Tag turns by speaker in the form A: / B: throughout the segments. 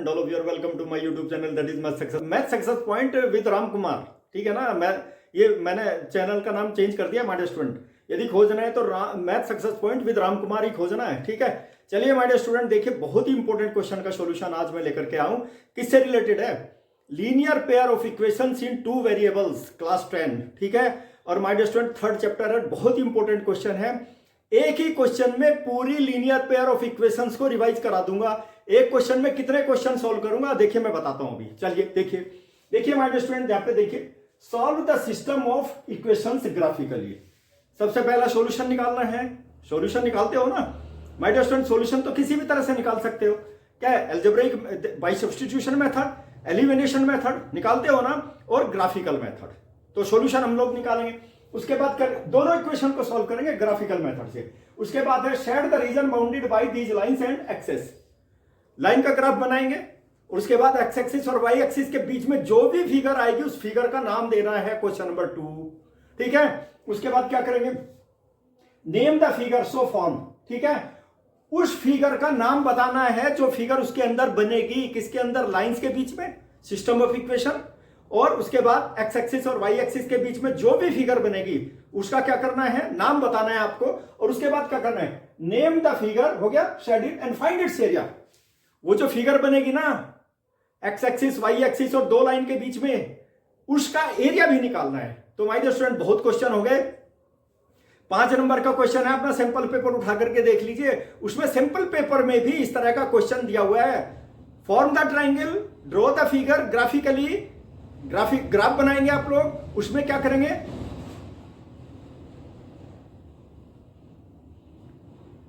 A: Student, all of you are welcome to my YouTube channel that is math success point with Ram Kumar. ठीक है ना, मैंने channel का नाम चेंज कर दिया माय डियर स्टूडेंट। यदि खोजना है तो math success point with Ram Kumar ही खोजना है। ठीक है, चलिए माय डियर स्टूडेंट, देखिए बहुत ही इंपॉर्टेंट क्वेश्चन का सॉल्यूशन आज मैं लेकर के आऊं। किससे रिलेटेड है? Linear pair of equations in two variables, class 10। ठीक है, और my dear student third chapter है, बहुत ही इंपॉर्टेंट क्वेश्चन है। एक ही क्वेश्चन में पूरी लीनियर पेयर ऑफ इक्वेशंस को रिवाइज करा दूंगा। एक क्वेश्चन में कितने क्वेश्चन सॉल्व करूंगा देखिए मैं बताता हूं अभी। चलिए देखिए माय डियर स्टूडेंट, यहां पे देखिए, solve the system of equations graphically. सबसे पहला सॉल्यूशन निकालना है। सॉल्यूशन निकालते हो ना माय डियर स्टूडेंट? सॉल्यूशन तो किसी भी तरह से निकाल सकते हो। क्या है? Algebraic by substitution method, elimination method निकालते हो ना, और ग्राफिकल मेथड। तो सॉल्यूशन हम लोग निकालेंगे। उसके बाद दोनों इक्वेशन को सॉल्व करेंगे ग्राफिकल मेथड से। उसके बाद है shade the region bounded by these lines and axes. Line का ग्राफ बनाएंगे, और उसके बाद एक्स एक्सिस और वाई एक्सिस के बीच में जो भी फिगर आएगी उस फिगर का नाम देना है, क्वेश्चन नंबर 2। ठीक है, उसके बाद क्या करेंगे? Name the figure so form. ठीक है, उस फिगर का नाम बताना है जो फिगर उसके अंदर बनेगी। किसके अंदर? लाइंस के बीच में, सिस्टम ऑफ इक्वेशन। और उसके बाद एक्स एक्सिस और वाई एक्सिस के बीच में जो भी फिगर बनेगी उसका क्या करना है? नाम बताना है आपको। और उसके बाद क्या करना है? नेम द फिगर, हो गया, shade it and find its area. वो जो फिगर बनेगी ना एक्स एक्सिस वाई एक्सिस और दो लाइन के बीच में, उसका एरिया भी निकालना है। तो माय डियर स्टूडेंट बहुत क्वेश्चन हो गए। 5 नंबर का क्वेश्चन है, अपना सैंपल पेपर उठा करके देख लीजिए। उसमें सैंपल पेपर में भी इस तरह का क्वेश्चन दिया हुआ है। Form the triangle, draw the figure graphically. Graph बनाएंगे आप लोग। उसमें क्या करेंगे?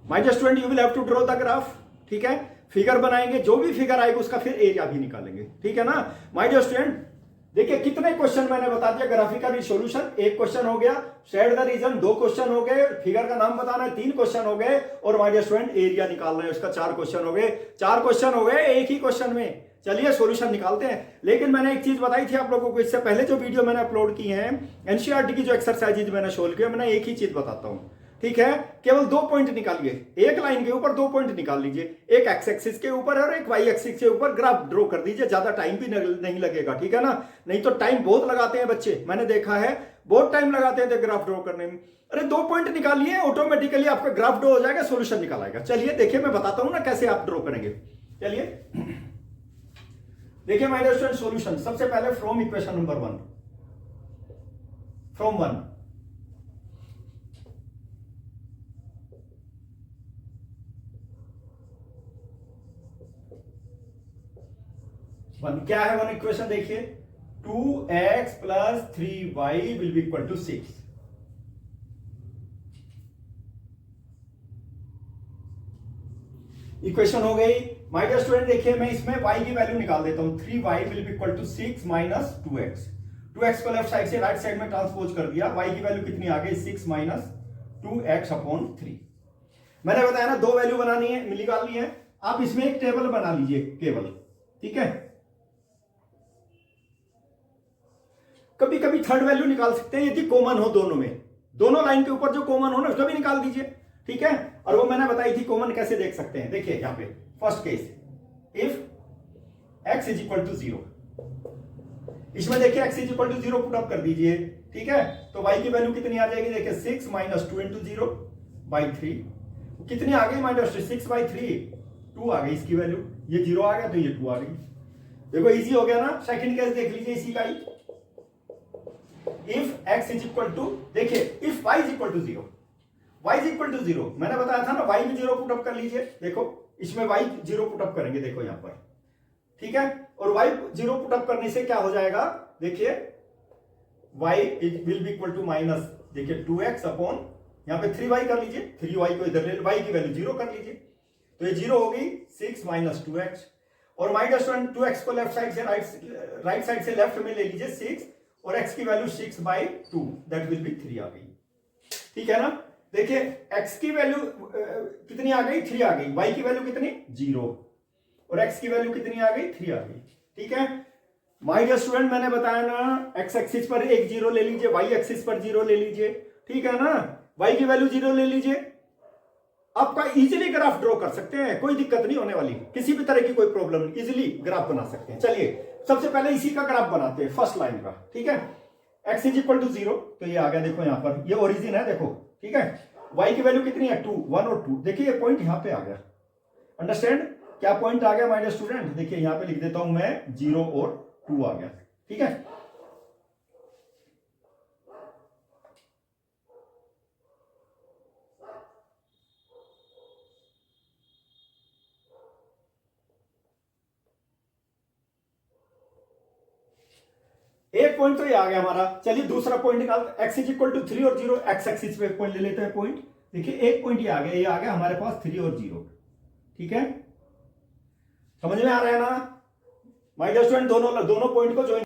A: My dear student you will have to draw the graph. ठीक है, फिगर बनाएंगे, जो भी फिगर आएगा उसका फिर एरिया भी निकालेंगे। ठीक है ना माय डियर स्टूडेंट? देखिए कितने क्वेश्चन मैंने बता दिया। ग्राफिकल सॉल्यूशन 1 क्वेश्चन हो गया, शेड द रीजन 2 क्वेश्चन हो गए, फिगर का नाम बताना है 3 क्वेश्चन हो गए, और माय डियर स्टूडेंट एरिया निकालना है उसका 4 क्वेश्चन हो गए। 4 क्वेश्चन हो गए एक ही क्वेश्चन में। चलिए सॉल्यूशन निकालते हैं। लेकिन मैंने एक चीज बताई थी आप लोगों को, इससे पहले जो वीडियो मैंने अपलोड की है एनसीईआरटी की जो एक्सरसाइजेज मैंने सोल्व किया, मैंने एक ही चीज बताता हूं। ठीक है, केवल 2 पॉइंट निकालिए। एक लाइन के ऊपर 2 पॉइंट निकाल लीजिए, एक एक्स एक्सिस के ऊपर और एक वाई एक्सिस के ऊपर ग्राफ ड्रॉ कर दीजिए। ज्यादा टाइम भी नहीं लगेगा। ठीक है ना, नहीं तो टाइम बहुत लगाते हैं बच्चे, मैंने देखा है बहुत टाइम लगाते हैं ग्राफ ड्रॉ करने में। अरे 2 पॉइंट निकालिए, ऑटोमेटिकली आपका ग्राफ ड्रॉ हो जाएगा, सोल्यूशन निकल आएगा। चलिए देखिए मैं बताता हूं ना कैसे आप ड्रॉ करेंगे। चलिए देखिए माय डियर स्टूडेंट, सॉल्यूशन सबसे पहले फ्रॉम इक्वेशन नंबर 1, फ्रॉम 1। क्या है 1 इक्वेशन? देखिए 2x + 3y will be equal to 6। Equation हो गई। माय डियर स्टूडेंट देखिए मैं इसमें y की वैल्यू निकाल देता हूं। 3y will be equal to 6 minus 2x। 2x को लेफ्ट साइड से राइट साइड में ट्रांसपोज कर दिया। y की वैल्यू कितनी आ गई? 6 माइनस 2x अपॉन 3। मैंने बताया ना 2 वैल्यू बनानी है, निकालनी है। आप इसमें एक टेबल बना लीजिए केवल। ठीक है, कभी कभी थर्ड वैल्यू निकाल सकते हैं यदि कॉमन हो दोनों में। दोनों लाइन के ऊपर जो कॉमन हो ना उसका भी निकाल दीजिए। ठीक है, और वो मैंने बताई थी कॉमन कैसे देख सकते हैं। देखिए यहां पे first case, if x is equal to 0। इसमें देखिए x is equal to 0 put up कर दीजिए। ठीक है, तो y की वैल्यू कितनी आ जाएगी? देखिए 6 माइनस 2 इंटू 0 बाई 3। कितनी आ गई माइनस 6 बाई 3? 2 आ गई इसकी वैल्यू। ये 0 आ गया तो ये 2 आ गई। देखो इजी हो गया ना। सेकंड केस देख लीजिए इसी का ही। If x is equal to, देखिए if y is equal to 0, y is equal to 0, मैंने बताया था ना y भी 0 पुट अप कर लीजिए। देखो इसमें y 0 पुट अप करेंगे, देखो यहां पर। ठीक है, और y 0 पुट अप करने से क्या हो जाएगा? देखिए y will be equal to minus, देखिए 2x अपॉन, यहां पे 3y कर लीजिए, 3y को इधर ले, y की वैल्यू 0 कर लीजिए, तो ये 0 हो गई। 6 माइनस 2x, और माय डियर स्टूडेंट 2x को लेफ्ट साइड से राइट साइड से लेफ्ट में ले लीजिए 6, और x की value 6 by 2 that will be 3 आ गई। ठीक है ना, देखिए x की वैल्यू कितनी आ गई? 3 आ गई। y की वैल्यू कितनी? 0, और x की वैल्यू कितनी आ गई? 3 आ गई। ठीक है माय डियर स्टूडेंट, मैंने बताया ना x एक्सिस पर एक 0 ले लीजिए, y एक्सिस पर 0 ले लीजिए। ठीक है ना, y की वैल्यू 0 ले लीजिए, आपका इजीली ग्राफ ड्रॉ कर सकते हैं, कोई दिक्कत नहीं होने वाली, किसी भी तरह की कोई प्रॉब्लम नहीं, इजीली ग्राफ बना सकते हैं। चलिए सबसे पहले इसी का ग्राफ बनाते हैं, फर्स्ट लाइन का, ठीक है। x इज इक्वल टू 0, तो ये आ गया, देखो यहां पर ये ओरिजिन है, देखो, ठीक है। y की वैल्यू कितनी है 2, 1 और 2, देखिए ये पॉइंट यहां पे आ गया, अंडरस्टैंड, क्या पॉइंट आ गया माय डियर स्टूडेंट, देखिए यहां पे लिख देता हूं मैं 0 और 2 आ गया, ठीक है। एक पॉइंट तो ये आ गया हमारा। चलिए दूसरा पॉइंट निकालते, x इज इक्वल टू 3 और 0, x एक्सिस पे पॉइंट ले लेते हैं पॉइंट। देखिए एक पॉइंट ये आ गया हमारे पास 3 और 0, ठीक है, समझ में आ रहा है ना माय डियर स्टूडेंट, दोनों पॉइंट को ज्वाइन।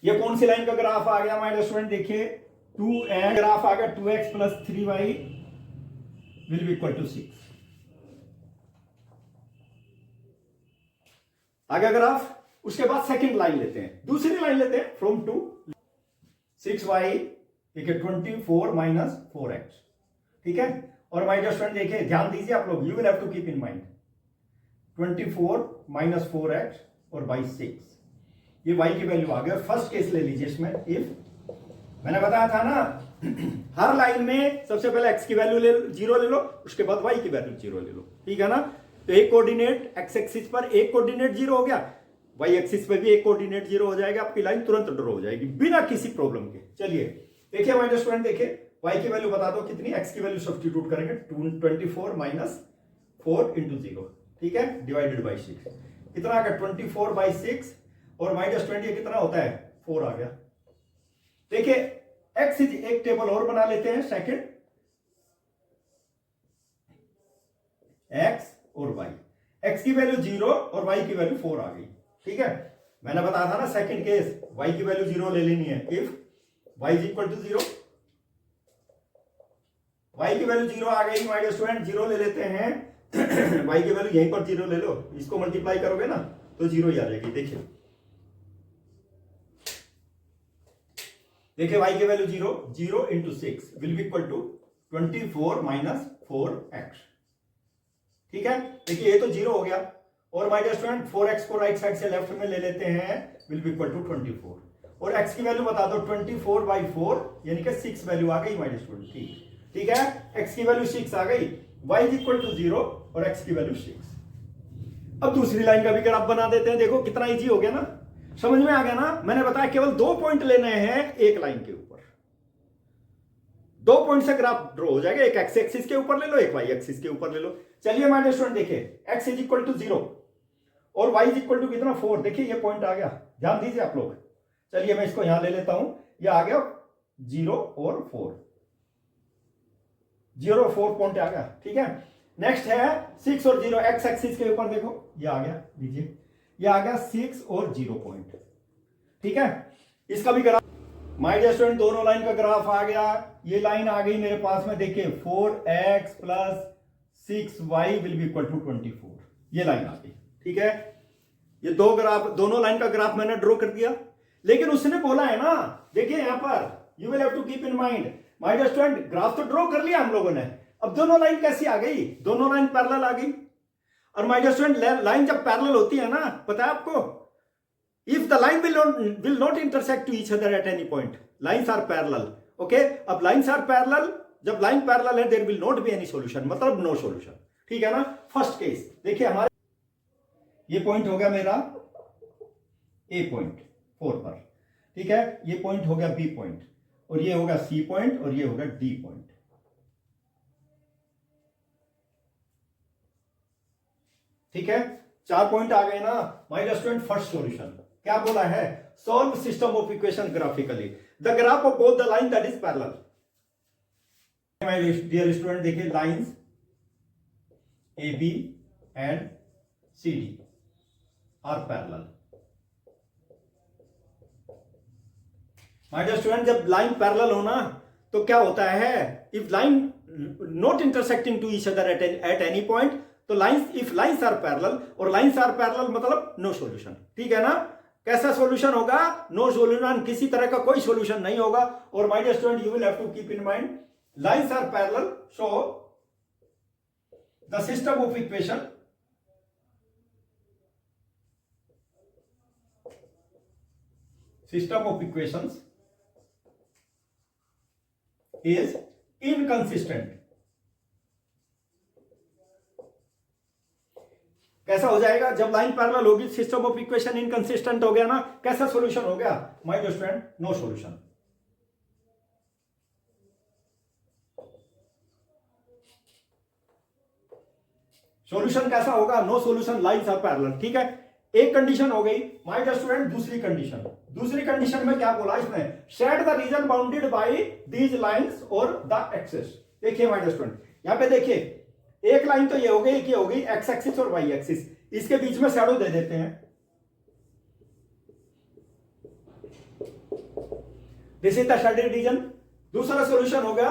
A: ये कौन सी लाइन का ग्राफ आ गया माय डियर स्टूडेंट, देखिए 2n ग्राफ आ गया, 2x plus 3y will be equal to 6 आ गया ग्राफ। उसके बाद सेकंड लाइन लेते हैं, दूसरी लाइन लेते हैं, फ्रॉम टू 6y देखिए 24 माइनस 4x, ठीक है। और माय डियर स्टूडेंट देखिए ध्यान दीजिए आप लोग, you will have to keep in mind 24 minus 4x और बाई 6, ये y की वैल्यू आ गया। फर्स्ट केस ले लीजिए इसमें, इफ मैंने बताया था ना हर लाइन में सबसे पहले x की वैल्यू 0 ले लो, उसके बाद y की वैल्यू 0 ले लो, ठीक है ना। तो एक कोऑर्डिनेट x एक्सिस पर एक कोऑर्डिनेट 0 हो गया, y एक्सिस पे भी एक कोऑर्डिनेट 0 हो जाएगा, आपकी लाइन तुरंत ड्रॉ हो जाएगी बिना किसी प्रॉब्लम के। चलिए देखिए माय डियर स्टूडेंट, देखिए y की वैल्यू बता दो कितनी, x की वैल्यू सब्स्टिट्यूट करेंगे 24 माइनस 4 इंटू 0, ठीक है, डिवाइडेड बाई 6, कितना आ गया 24 बाई 6, और माय डियर स्टूडेंट ये कितना होता है 4 आ गया। देखिए x इज एक टेबल और बना लेते हैं, सेकंड x और y, x की वैल्यू 0 और y की वैल्यू 4 आ गई, ठीक है। मैंने बताया था ना सेकंड केस, y की वैल्यू 0 ले लेनी है, if y is equal to 0, y की वैल्यू 0 आ गई माय डियर स्टूडेंट, 0 ले लेते हैं y की वैल्यू यहीं पर 0 ले लो, इसको मल्टीप्लाई करोगे ना तो 0 ही आ जाएगी। देखिए y की value 0, 0 into 6 will be equal to 24 minus 4x, ठीक है। देखिए ये तो 0 हो गया, और माय डियर स्टूडेंट 4x को राइट साइड से लेफ्ट में ले लेते हैं, विल बी इक्वल टू 24, और x की वैल्यू बता दो 24 बाई 4 यानी कि 6 वैल्यू आ गई माय डियर स्टूडेंट, ठीक है। x की वैल्यू 6 आ गई, y इज इक्वल टू 0 और x की वैल्यू 6। अब दूसरी लाइन का भी ग्राफ बना देते हैं, देखो कितना इजी हो गया ना, समझ में आ गया ना। मैंने बताया केवल 2 पॉइंट लेने हैं एक लाइन के ऊपर, 2 पॉइंट से ग्राफ ड्रॉ हो जाएगा, एक x एक्सिस के ऊपर ले लो, एक y एक्सिस के ऊपर ले लो। चलिए माय डियर स्टूडेंट देखिए x इज इक्वल टू 0 और y इज इक्वल टू कितना 4, देखिए ये पॉइंट आ गया, ध्यान दीजिए आप लोग। चलिए मैं इसको यहां ले लेता हूं, ये आ गया 0 और 4, 0 और 4 पॉइंट आ गया, ठीक है। नेक्स्ट है 6 और 0, x एक्सिस के ऊपर देखो ये आ गया, लीजिए ये आ गया 6 और 0 पॉइंट, ठीक है। इसका भी ग्राफ माय डियर स्टूडेंट, दोनों लाइन का ग्राफ आ गया। ये लाइन आ गई मेरे पास में, देखिए 4x plus 6y will be equal to 24, ये लाइन आ गई, ठीक है। ये दोनों लाइन का ग्राफ मैंने ड्रॉ कर दिया, लेकिन उसने बोला है ना, देखिए यहां पर you will have to keep in mind my dear student, graph तो ड्रॉ कर लिया हम लोगों ने, अब दोनों लाइन कैसी आ गई, दोनों लाइन पैरेलल आ गई। और माय डियर स्टूडेंट लाइन जब पैरेलल होती है ना, पता है आपको, if the line will not intersect to each other at any point, lines are parallel, okay. अब लाइन्स आर पैरेलल, जब लाइन पैरेलल है there will not be any solution, मतलब नो सॉल्यूशन, ठीक है ना। फर्स्ट केस देखिए हमारे ये पॉइंट हो गया मेरा ए पॉइंट 4 पर, ठीक है, ये पॉइंट हो गया बी पॉइंट, और ये होगा सी पॉइंट, और ये होगा डी पॉइंट, ठीक है। 4 पॉइंट आ गए ना my dear student. First solution क्या बोला है, solve system of equation graphically, the graph of both the line that is parallel. My dear student देखिए lines A B and C D are parallel. My dear student जब line parallel हो ना तो क्या होता है, if line not intersecting to each other at any point, तो lines if lines are parallel, और लाइंस आर पैरेलल मतलब नो सॉल्यूशन, ठीक है ना। कैसा सॉल्यूशन होगा, नो सॉल्यूशन, किसी तरह का कोई सॉल्यूशन नहीं होगा। और my dear student you will have to keep in mind lines are parallel, so the system of equation is inconsistent. कैसा हो जाएगा जब लाइन पैरेलल होगी, सिस्टम ऑफ इक्वेशन इनकंसिस्टेंट हो गया ना, कैसा सॉल्यूशन हो गया my dear student? No solution. Solution कैसा होगा? No solution, lines are parallel. ठीक है, एक कंडीशन हो गई माय डियर स्टूडेंट। दूसरी कंडीशन में क्या बोला इसने? Shade the region bounded by these lines और द एक्सिस। देखिए माय डियर स्टूडेंट, यहां पे देखिए एक लाइन तो ये हो गई, ये हो गई एक्स एक्सिस और वाई एक्सिस, इसके बीच में शैडो दे देते हैं। This is the shaded region. दूसरा सॉल्यूशन हो गया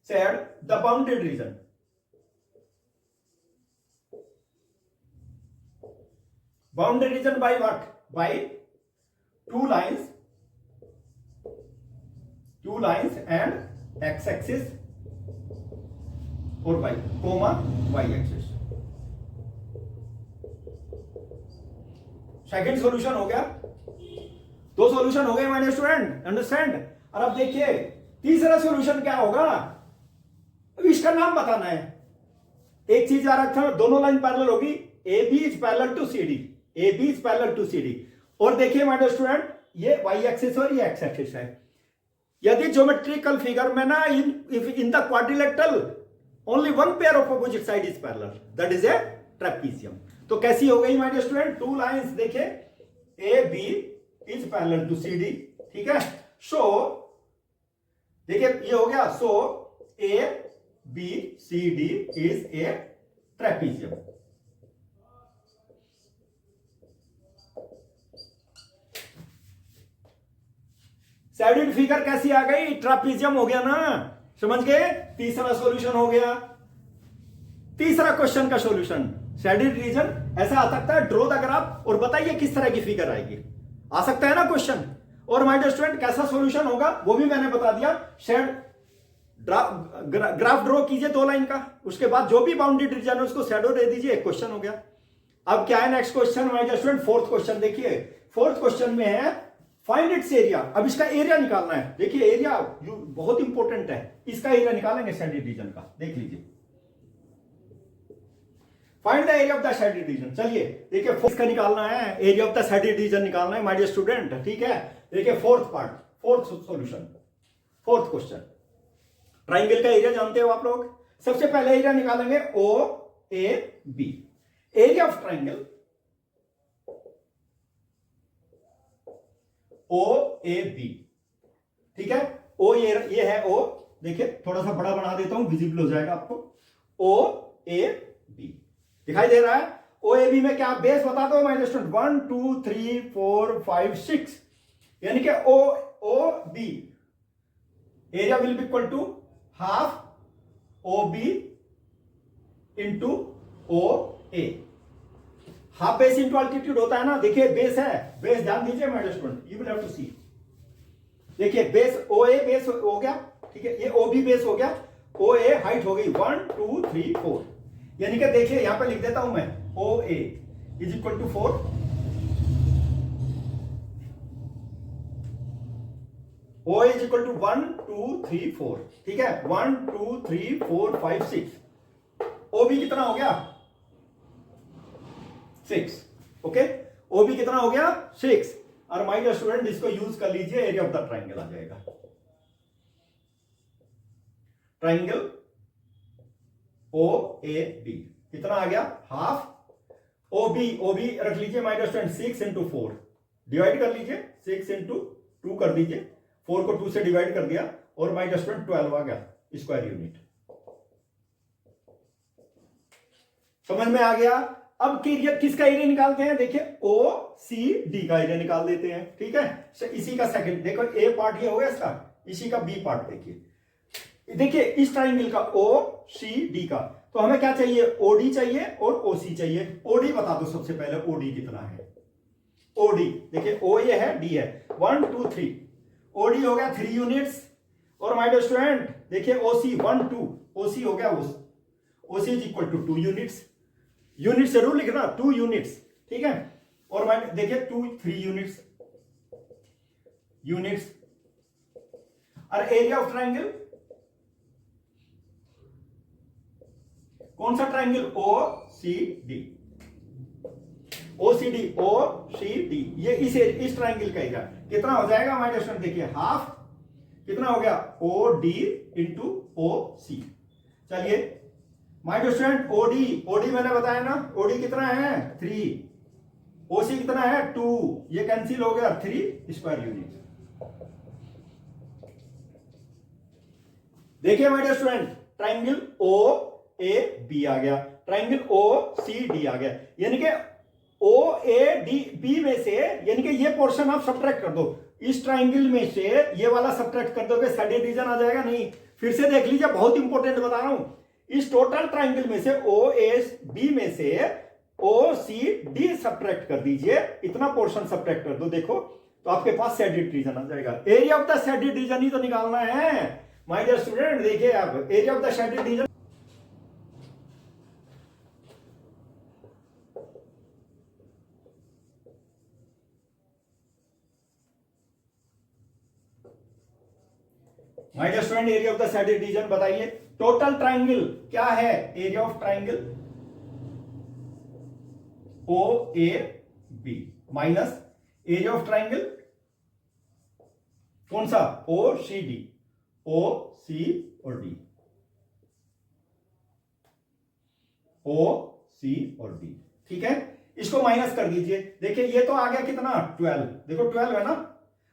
A: shade the bounded region. Bounded region by what? By two lines and x axis और y comma y axis. Second solution हो गया। दो सॉल्यूशन हो गए माय स्टूडेंट, अंडरस्टैंड। और अब देखिए तीसरा सॉल्यूशन क्या होगा, इसका नाम बताना है। एक चीज याद रखना, दोनों लाइन पैरेलल होगी, A B is parallel to C D, A B is parallel to C D. और देखिए माय डियर स्टूडेंट, ये वाई एक्सिस और ये एक्स एक्सिस है। यदि ज्योमेट्रिकल फिगर में ना in the quadrilateral only one pair of opposite side is parallel, that is a trapezium. तो कैसी हो गई my dear student? Two lines, देखिए A B is parallel to C D. ठीक है, सो देखिए ये हो गया, so A B C D is a trapezium. Shaded figure कैसी आ गई? ट्रेपीजियम हो गया ना, समझ गए? तीसरा सॉल्यूशन हो गया। तीसरा क्वेश्चन का सॉल्यूशन शेडेड रीजन ऐसा आ सकता है, ड्रॉ द ग्राफ और बताइए किस तरह की फिगर आएगी, आ सकता है ना क्वेश्चन। और माय डियर स्टूडेंट कैसा सॉल्यूशन होगा वो भी मैंने बता दिया। शेड ग्राफ ड्रॉ कीजिए दो लाइन का, उसके बाद जो भी बाउंडेड रीजन है उसको शैडो दे दीजिए, एक क्वेश्चन हो गया। अब क्या है next question my dear student? Fourth question. देखिए फोर्थ क्वेश्चन में है फाइंड इट्स एरिया। अब इसका एरिया निकालना है। देखिए एरिया बहुत इंपॉर्टेंट है, इसका एरिया निकालेंगे शेडेड रीजन का। देख लीजिए, find the area of the shaded region. चलिए देखिए इसका निकालना है, area of the shaded region निकालना है माय डियर स्टूडेंट। ठीक है, देखिए fourth part, fourth solution, fourth question. Triangle का एरिया जानते हो आप लोग। सबसे पहले एरिया निकालेंगे O A B. Area of triangle O A B. ठीक है, ओ ये है ओ, देखिए थोड़ा सा बड़ा बना देता हूं, विजिबल हो जाएगा आपको। ओ ए बी दिखाई दे रहा है। ओ ए बी में क्या बेस बता दो माय स्टूडेंट? 1 2 3 4 5 6, यानी कि O B area will be equal to half O B into O A. Half base into altitude होता है ना। देखिए बेस है, बेस ध्यान दीजिए my student, you will have to see. देखिए बेस ओ ए बेस हो गया, ठीक है, ये ओ बी बेस हो गया, ओ ए हाइट हो गई 1 2 3 4, यानी कि देखिए यहां पे लिख देता हूं मैं O A is equal to 4, O is equal to 1 2 3 4। ठीक है, 1 2 3 4 5 6। ओ बी कितना हो गया? 6। ओके, ओ बी कितना हो गया? 6। और माय डियर स्टूडेंट इसको यूज कर लीजिए, एरिया ऑफ द ट्राइंगल आ जाएगा। ट्राइंगल ओ ए बी कितना आ गया? हाफ ओ बी रख लीजिए my dear student 6 into 4, divide कर लीजिए, 6 इंटू 2 कर दीजिए, 4 को 2 से डिवाइड कर दिया, और माय डियर स्टूडेंट 12 आ गया स्क्वायर यूनिट। समझ में आ गया? अब किसका एरिया निकालते हैं? देखिए ओ सी डी का एरिया निकाल देते हैं। ठीक है, इसी का सेकंड देखो, ए पार्ट ये हो गया इसका, इसी का बी पार्ट देखिए इस ट्राइंगल का ओ सी डी का। तो हमें क्या चाहिए? ओडी चाहिए और ओसी चाहिए। ओडी बता दो सबसे पहले, ओडी कितना है? ओडी देखिए ओ ये है, डी है, 1 2 3, ओडी हो गया 3 यूनिट्स। और माय डियर स्टूडेंट देखिए ओसी 1 2, ओसी हो गया OC is equal to 2 units, unit जरूर लिखना 2 यूनिट्स, ठीक है। और मैं देखिए 3 यूनिट्स और एरिया ऑफ ट्राइंगल, कौन सा ट्राइंगल, ओसीडी, ओसीडी, ये इस ट्राइंगल का एरिया कितना हो जाएगा हमारे स्टूडेंट, देखिए हाफ, कितना हो गया ओडी इंटू ओसी। चलिए माय स्टूडेंट ओडी मैंने बताया ना, ओडी कितना है 3, ओसी कितना है 2, ये कैंसिल हो गया 3 स्क्वायर यूनिट। देखिए my student triangle O A B आ गया, ट्राइंगल ओ सी डी आ गया, यानी कि ओ ए डी बी में से, यानी कि ये पोर्शन आप सब्ट्रैक्ट कर दो, इस ट्राइंगल में से ये वाला सब्ट्रैक्ट कर दोगे, साइड रीजन आ जाएगा नहीं। फिर से देख लीजिए, बहुत इंपॉर्टेंट बता रहा हूं, इस टोटल ट्राइंगल में से ओ एस बी में से ओ सी डी सब्ट्रैक्ट कर दीजिए, इतना पोर्शन सब्ट्रैक्ट कर दो, देखो तो आपके पास शेडेड रीजन आ जाएगा। Area of the shaded region ही तो निकालना है माय डियर स्टूडेंट। देखिए आप area of the shaded region, my dear student area of the shaded region बताइए, टोटल ट्राइंगल क्या है, area of triangle O A B minus area of triangle कौन सा, ओ सी डी, ओ सी और डी, ओ सी और D, ठीक है। इसको माइनस कर दीजिए, देखिए ये तो आ गया कितना 12, देखो 12 है ना,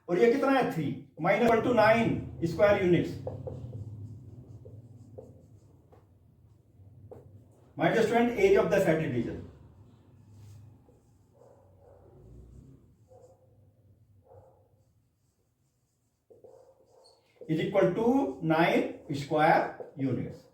A: और ये कितना है 3, minus 9 square units. My dear student area of the shaded region, is equal to 9 square units.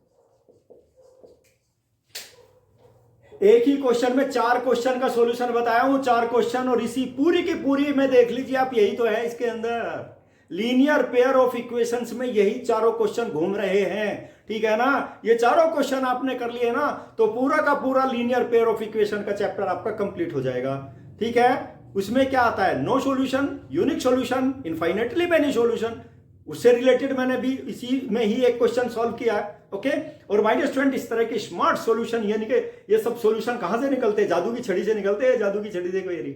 A: एक ही क्वेश्चन में 4 क्वेश्चन का सॉल्यूशन बताया हूं, 4 क्वेश्चन, और इसी पूरी की पूरी में देख लीजिए आप, यही तो है इसके अंदर, लीनियर पेयर ऑफ इक्वेशंस में यही चारों क्वेश्चन घूम रहे हैं, ठीक है ना। ये चारों क्वेश्चन आपने कर लिए ना, तो पूरा का पूरा लीनियर पेयर ऑफ इक्वेशन का चैप्टर आपका कंप्लीट हो जाएगा, ठीक है। उसमें क्या आता है, no solution, unique solution, infinitely many solution, उससे रिलेटेड मैंने भी इसी में ही एक क्वेश्चन सॉल्व किया है, ओके। और माय डियर स्टूडेंट इस तरह के स्मार्ट सॉल्यूशन, यानी कि ये सब सॉल्यूशन कहां से निकलते हैं, जादू की छड़ी से निकलते हैं, जादू की छड़ी देखो ये रही,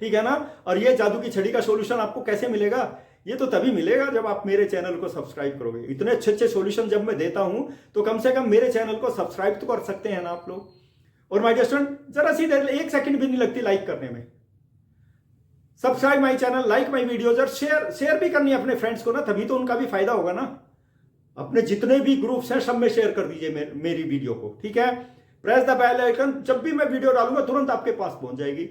A: ठीक है ना। और ये जादू की छड़ी का सॉल्यूशन आपको कैसे मिलेगा, ये तो तभी मिलेगा जब आप मेरे चैनल को सब्सक्राइब करोगे। इतने अच्छे अच्छे सॉल्यूशन जब मैं देता हूं तो कम से कम मेरे चैनल को सब्सक्राइब तो कर सकते हैं ना आप लोग। और माय डियर स्टूडेंट जरा सी देर, 1 सेकंड भी नहीं लगती लाइक करने में, subscribe my channel, like my videos, और शेयर भी करनी है अपने फ्रेंड्स को ना, तभी तो उनका भी फायदा होगा ना। अपने जितने भी ग्रुप्स हैं सब में शेयर कर दीजिए मेरी वीडियो को, ठीक है। प्रेस द बेल आइकन, जब भी मैं वीडियो डालूंगा तुरंत आपके पास पहुंच जाएगी,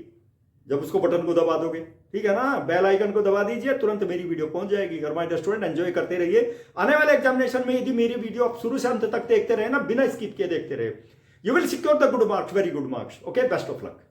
A: जब उसको बटन को दबा दोगे, ठीक है ना। बेल आइकन को दबा दीजिए, तुरंत मेरी वीडियो पहुंच जाएगी। और माय डियर स्टूडेंट एंजॉय करते रहिए, आने वाले एग्जामिनेशन में यदि मेरी वीडियो आप शुरू से अंत तक देखते रहे ना, बिना स्किप किए देखते रहे, you will secure the good marks, very good marks, okay. Best of luck.